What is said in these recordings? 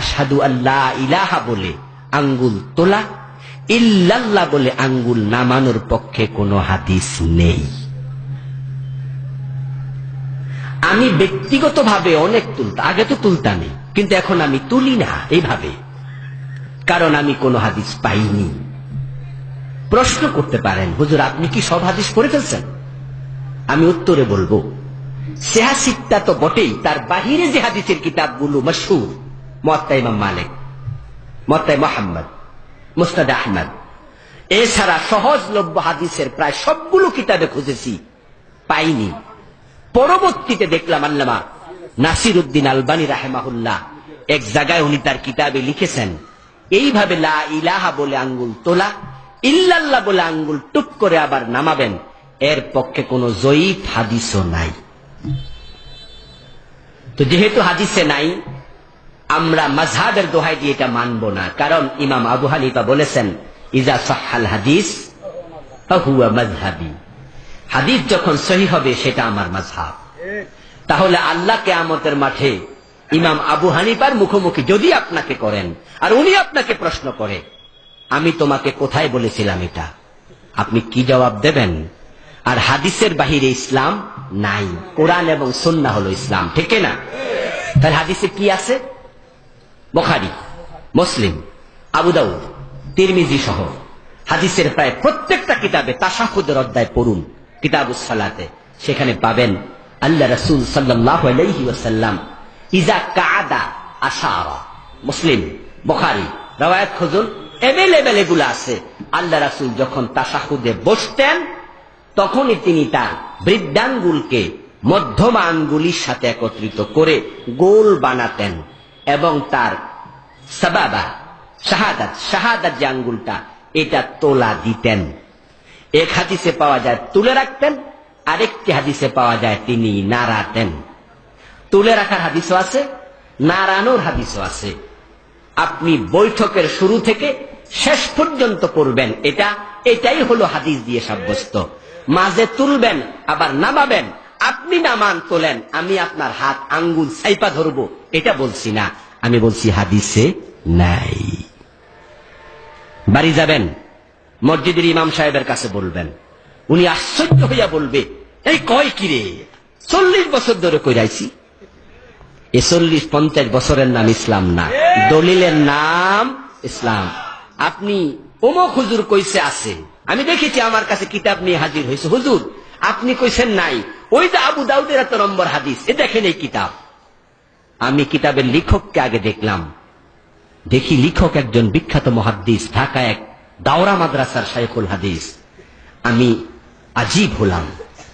আশহাদু আল্লা ইলাহা বলে আঙ্গুল তোলা, ইল্লাল্লাহ বলে আঙ্গুল নামানোর পক্ষে কোনো হাদিস নেই। আমি ব্যক্তিগতভাবে অনেক তুলতাম, আগে তো তুলতামই, কিন্তু এখন আমি তুলি না এইভাবে, কারণ আমি কোনো হাদিস পাইনি। প্রশ্ন করতে পারেন, হুজুর আপনি কি সব হাদিস পড়ে ফেলছেন? আমি উত্তরে বলবো, সিহা সিত্তা তো বটেই, তার বাহিরে যে হাদিসের কিতাবগুলো মশহুর, মুওয়াত্তা ইমাম মালিক, মুওয়াত্তা মুহাম্মদ, মুসনাদ আহমদ, এছাড়া সহজলভ্য হাদিসের প্রায় সবগুলো কিতাবে খুঁজেছি, পাইনি। পরবর্তীতে দেখলাম আল্লামা নাসিরউদ্দিন আলবানী রাহিমাহুল্লাহ এক জায়গায় উনি তার কিতাবে লিখেছেন, এইভাবে লা ইলাহা বলে আঙ্গুল তোলা, ইল্লাল্লাহ বলে আঙ্গুল টুক করে আবার নামাবেন, এর পক্ষে কোনো জয়ীফ হাদিসও নাই। তো যেহেতু হাদিসে নাই, আমরা মাযহাবের দোহাই দিয়ে এটা মানব না, কারণ ইমাম আবু হানিফা বলেছেন ইজা সাহহাল হাদিস ফাহুয়া মাযহাবি, হাদিস যখন সহিহ হবে সেটা আমার মাযহাব। তাহলে আল্লাহ কিয়ামতের মাঠে ইমাম আবু হানিফার মুখোমুখি যদি আপনাকে করেন, আর উনি আপনাকে প্রশ্ন করে আমি তোমাকে কোথায় বলেছিলাম এটা, আপনি কি জবাব দেবেন? আর হাদিসের বাহিরে ইসলাম নাই, কোরআন এবং সুন্নাহ হলো ইসলাম, ঠিক না? তাহলে হাদিসে কি আছে? বুখারী, মুসলিম, আবু দাউদ, তিরমিজি সহ হাদিসের প্রায় প্রত্যেকটা কিতাবে তাশাহুদের অধ্যায় পড়ুন, কিতাবুস সালাতে, সেখানে পাবেন আল্লাহ রাসূল সাল্লাল্লাহু আলাইহি ওয়াসাল্লাম ইজা কাআদা আশারা, মুসলিম, বুখারী, riwayat খুঁজুন, এভেলেবেল এগুলো আছে। আল্লাহ রাসূল যখন তাশাহুদে বসতেন তখনই তিনি তার বৃদ্ধাঙ্গুলকে মধ্যমা আঙ্গুলির সাথে একত্রিত করে গোল বানাতেন এবং তার সাবাবা শাহাদাত যে আঙ্গুলটা, এটা তোলা দিতেন। এক হাদিসে পাওয়া যায় তুলে রাখতেন, আরেকটি হাদিসে পাওয়া যায় তিনি নাড়াতেন। তুলে রাখার হাদিসও আছে, নাড়ানোর হাদিসও আছে। আপনি বৈঠকের শুরু থেকে শেষ পর্যন্ত পড়বেন, এটাই হলো হাদিস দিয়ে সাব্যস্ত। মাঝে তুলবেন আবার নামাবেন, আপনি নামান তোলেন, আমি আপনার হাত আঙ্গুল সাইপা ধরবো, এটা বলছি না, আমি বলছি হাদিসে নাই। বাড়ি যাবেন, মসজিদের ইমাম সাহেবের কাছে বলবেন, উনি আশ্চর্য হইয়া বলবে, এই কয় কিরে 40 বছর ধরে কইরাইছি। এ 40-50 বছরের নাম ইসলাম না, দলিলের নাম ইসলাম। আপনি অমুক হুজুর কইছে আছে, আমি দেখেছি আমার কাছে কিতাব নিয়ে হাজির হয়েছে, হুজুর আপনি কইছেন নাই, ওই যে আবু দাউদের এত নম্বর হাদিস, এ দেখেন এই কিতাব। আমি কিতাবের লেখককে আগে দেখলাম, দেখি লেখক একজন বিখ্যাত মুহাদ্দিস, ঢাকা এক দাওরা মাদ্রাসার শাইখুল হাদিস। আমি আজীব হলাম,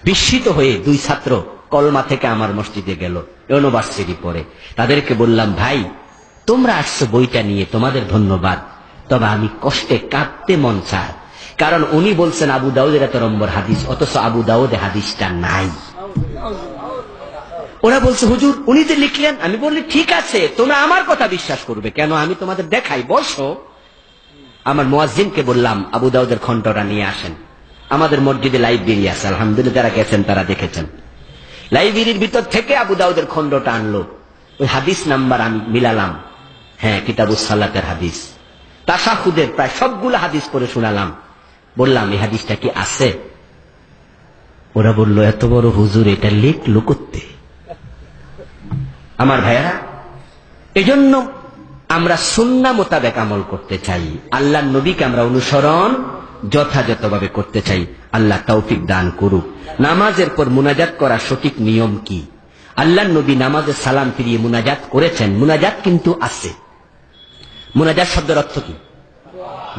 বিস্মিত হয়ে 2 ছাত্র কলমা থেকে আমার মসজিদে গেল, ইউনিভার্সিটি পড়ে। তাদেরকে বললাম, ভাই তোমরা আসছো বইটা নিয়ে, তোমাদের ধন্যবাদ, তবে আমি কষ্টে কাঁদতে মন চায়, কারণ উনি বলছেন আবু দাউদের এত নম্বর হাদিস, অথচ আবু দাউদে হাদিসটা নাই। ওরা বলছে হুজুর উনি যে লিখলেন। আমি বললি ঠিক আছে, তোমরা আমার কথা বিশ্বাস করবে কেন, আমি তোমাদের দেখাই, বসো। আমার মুয়াজ্জিনকে বললাম আবু দাউদের খণ্ডটা নিয়ে আসেন। আমাদের মসজিদে লাইব্রেরি আছে, আলহামদুলিল্লাহ যারা গেছেন তারা দেখেছেন। লাইব্রেরির ভিতর থেকে আবু দাউদের খণ্ডটা আনলো, ওই হাদিস নাম্বার আমি মিলালাম, হ্যাঁ কিতাবুস সালাতের হাদিস। তাশাহুদের প্রায় সবগুলো হাদিস পড়ে শোনালাম, বললাম এই হাদিসটা কি আছে? ওরা বলল, এত বড় হুজুর এটা লিখলো করতে। আমার ভাইয়েরা, এজন্য আমরা সুন্নাহ মোতাবেক আমল করতে চাই, আল্লাহর নবীকে আমরা অনুসরণ যথাযথভাবে করতে চাই। আল্লাহ তৌফিক দান করুক। নামাজের পর মুনাজাত করার সঠিক নিয়ম কি? আল্লাহর নবী নামাজে সালাম ফিরিয়ে মুনাজাত করেছেন, মুনাজাত কিন্তু আছে। মুনাজাত শব্দের অর্থ কি?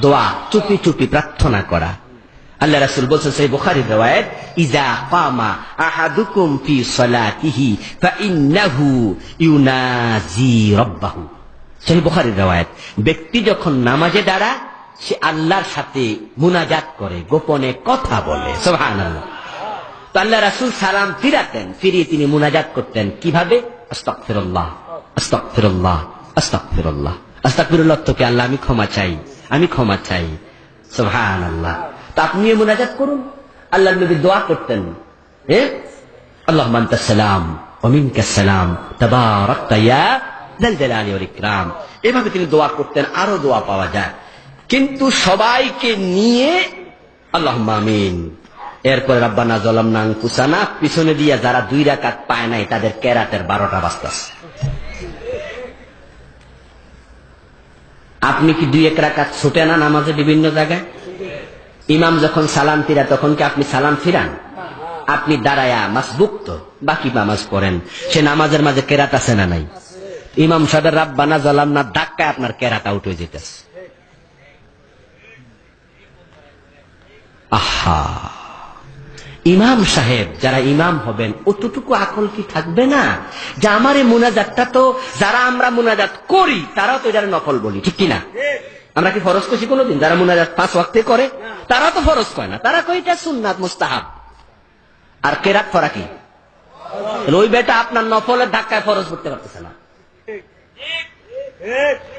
দোয়া, চুপি চুপি প্রার্থনা করা। আল্লাহ রাসূল বলেছেন, সহিহ বুখারীর riwayat, ইজা কামা আহাদুকুম ফি সালাতিহি ফাইন্নাহু ইউনাজি রাব্বাহু। সহিহ বুখারীর riwayat, ব্যক্তি যখন নামাজে দাঁড়ায় সে আল্লাহর সাথে মুনাজাত করে, গোপনে কথা বলে। সুবহানাল্লাহ। তো আল্লাহ রাসূল সালাম ফিরাতেন, ফিরিয়ে তিনি মুনাজাত করতেন কিভাবে? আস্তাগফিরুল্লাহ, আস্তাগফিরুল্লাহ, আস্তাগফিরুল্লাহ। আস্তাগফিরুল্লাহ তো কি আল্লাহ আমি ক্ষমা চাই, আমি ক্ষমা চাই। সুবহানাল্লাহ। তা আপনি মুনাজাত করুন। আল্লাহর নবী দোয়া করতেন, আল্লাহুম্মা আনতাস সালাম ওয়া মিনকাস সালাম তাবারাকতা ইয়া যাল জালালি ওয়াল ইকরাম। এভাবে তিনি দোয়া করতেন, আরো দোয়া পাওয়া যায়, কিন্তু সবাইকে নিয়ে আল্লাহুম্মা আমিন। এরপর রাব্বানা যালামনা আনফুসানা, পিছনে দিয়া যারা 2 রাকাত পায় নাই তাদের কেরাতের 12টা বাজতেছে। আপনি কি 2-1 রাকাত ছুটে না নামাজে বিভিন্ন জায়গায়? ইমাম যখন সালাম ফিরা তখন কি আপনি সালাম ফিরান? আপনি দাঁড়ায়া মাসবুক তো বাকি নামাজ পড়েন, সে নামাজের মাঝে কেরাত আছে না নাই? ইমাম সাহেবের রাব্বানা যালামনা ধাক্কায় আপনার কেরাত আউট হয়ে যেতেছে। আহা, ইমাম সাহেব যারা ইমাম হবেন অতটুকু আকল কি থাকবে না যে আমার এই মুনাজাতটা তো যারা আমরা মুনাজাত করি তারাও তো এটার নকল বলি, ঠিক কিনা? আমরা কি ফরজ করছি কোনোদিন? যারা মুনাজাত 5 ওয়াক্তে করে তারা তো ফরজ করে না, তারা কয় এটা সুন্নাত মুস্তাহাব। আর কেরাত পড়া কি? ওই বেটা আপনার নফলের ধাক্কায় ফরজ পড়তে পারতেছে না।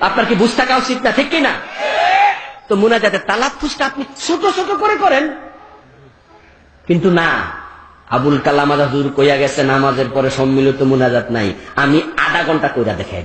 আপনার কি বুঝতে থাকা উচিত না, ঠিক কিনা? তো মুনাজাতের তালাফফুজটা আপনি ছোট ছোট করে করেন, কিন্তু না, আবুল কালাম আযহার হুজুর কইয়া গেছে নামাজের পরে সম্মিলিত মুনাজাত নাই, আমি আধা ঘন্টা কইরা দেখাই।